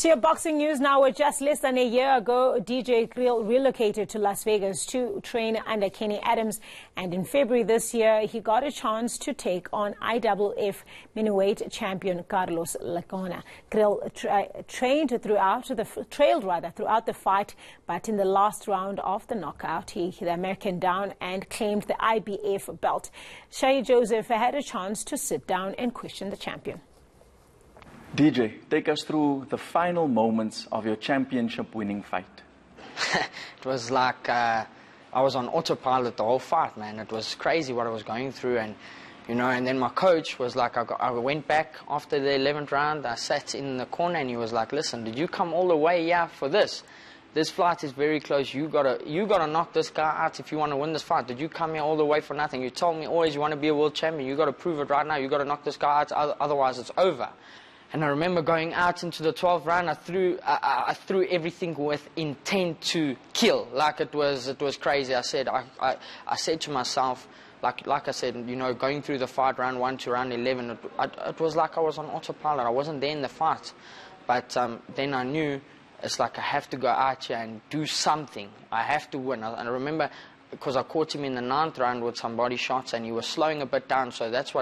To your boxing news now, just less than a year ago, Deejay Kriel relocated to Las Vegas to train under Kenny Adams. And in February this year, he got a chance to take on IBF Minimumweight champion Carlos Licona. Kriel trailed throughout the fight, but in the last round of the knockout, he hit the American down and claimed the IBF belt. Shahied Joseph had a chance to sit down and question the champion. DJ, take us through the final moments of your championship-winning fight. It was like I was on autopilot the whole fight, man. It was crazy what I was going through, and and then my coach was like, I went back after the 11th round. I sat in the corner, and he was like, "Listen, did you come all the way here for this? This fight is very close. You gotta knock this guy out if you want to win this fight. Did you come here all the way for nothing? You told me always you want to be a world champion. You got to prove it right now. You got to knock this guy out. Otherwise, it's over." And I remember going out into the 12th round. I threw everything with intent to kill. Like it was crazy. I said to myself, like I said, going through the fight, round 1 to round 11, it was like I was on autopilot. I wasn't there in the fight, but then I knew it's like I have to go out here and do something. I have to win. And I remember, because I caught him in the 9th round with some body shots, and he was slowing a bit down. So that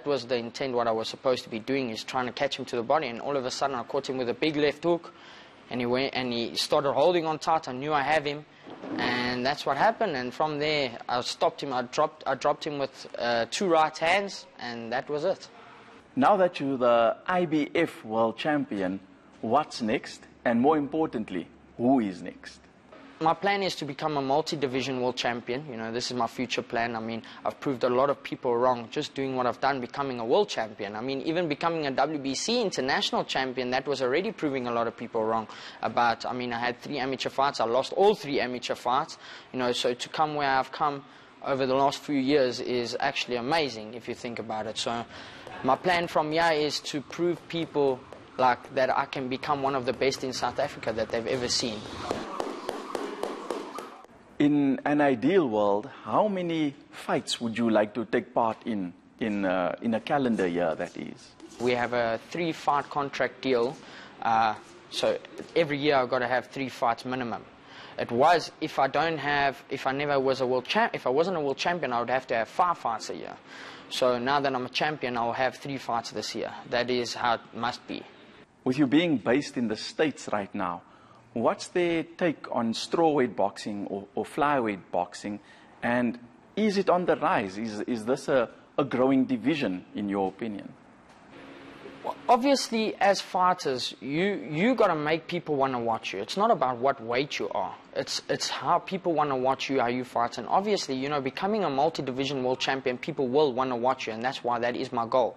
was the intent. What I was supposed to be doing is trying to catch him to the body. And all of a sudden, I caught him with a big left hook, and he started holding on tight. I knew I have him, and that's what happened. And from there, I stopped him. I dropped him with 2 right hands, and that was it. Now that you're the IBF world champion, what's next? And more importantly, who is next? My plan is to become a multi-division world champion. This is my future plan. I mean, I've proved a lot of people wrong just doing what I've done, becoming a world champion. I mean, even becoming a WBC international champion, that was already proving a lot of people wrong. I had 3 amateur fights. I lost all 3 amateur fights. So to come where I've come over the last few years is actually amazing if you think about it. So my plan from here is to prove people like that I can become one of the best in South Africa that they've ever seen. In an ideal world, how many fights would you like to take part in a calendar year, that is? We have a 3-fight contract deal, so every year I've got to have 3 fights minimum. It was, if I wasn't a world champion, I would have to have 5 fights a year. So now that I'm a champion, I'll have 3 fights this year. That is how it must be. With you being based in the States right now, what's their take on strawweight boxing or flyweight boxing, and is it on the rise? Is this a growing division, in your opinion? Well, obviously, as fighters, you got to make people want to watch you. It's not about what weight you are. It's how people want to watch you, how you fight. And obviously, becoming a multi-division world champion, people will want to watch you, and that's why that is my goal.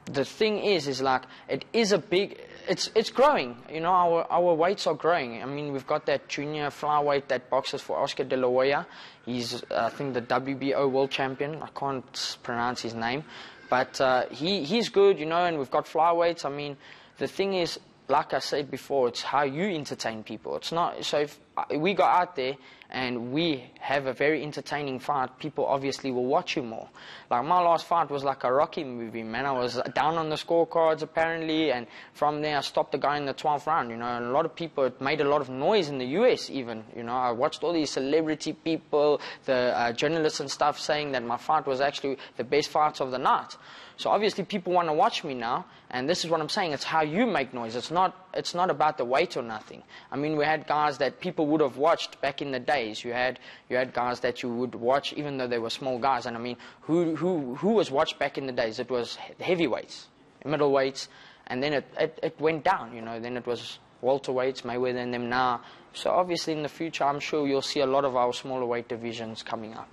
The thing is like, it is a big... It's growing. Our weights are growing. I mean, we've got that junior flyweight that boxes for Oscar De La Hoya. He's, I think, the WBO world champion. I can't pronounce his name. But he's good, and we've got flyweights. I mean, the thing is, like I said before, it's how you entertain people. It's not... So if we go out there and we have a very entertaining fight, people obviously will watch you more. Like my last fight was like a Rocky movie, man. I was down on the scorecards apparently, and from there I stopped the guy in the 12th round, and a lot of people, it made a lot of noise in the US even, I watched all these celebrity people, the journalists and stuff saying that my fight was actually the best fight of the night. So obviously people want to watch me now, and this is what I'm saying, it's how you make noise. It's not about the weight or nothing. I mean, we had guys that people would have watched back in the days. You had guys that you would watch even though they were small guys. And I mean, who was watched back in the days? It was heavyweights, middleweights, and then it went down, then it was welterweights, Mayweather and them now. So obviously in the future, I'm sure you'll see a lot of our smaller weight divisions coming up.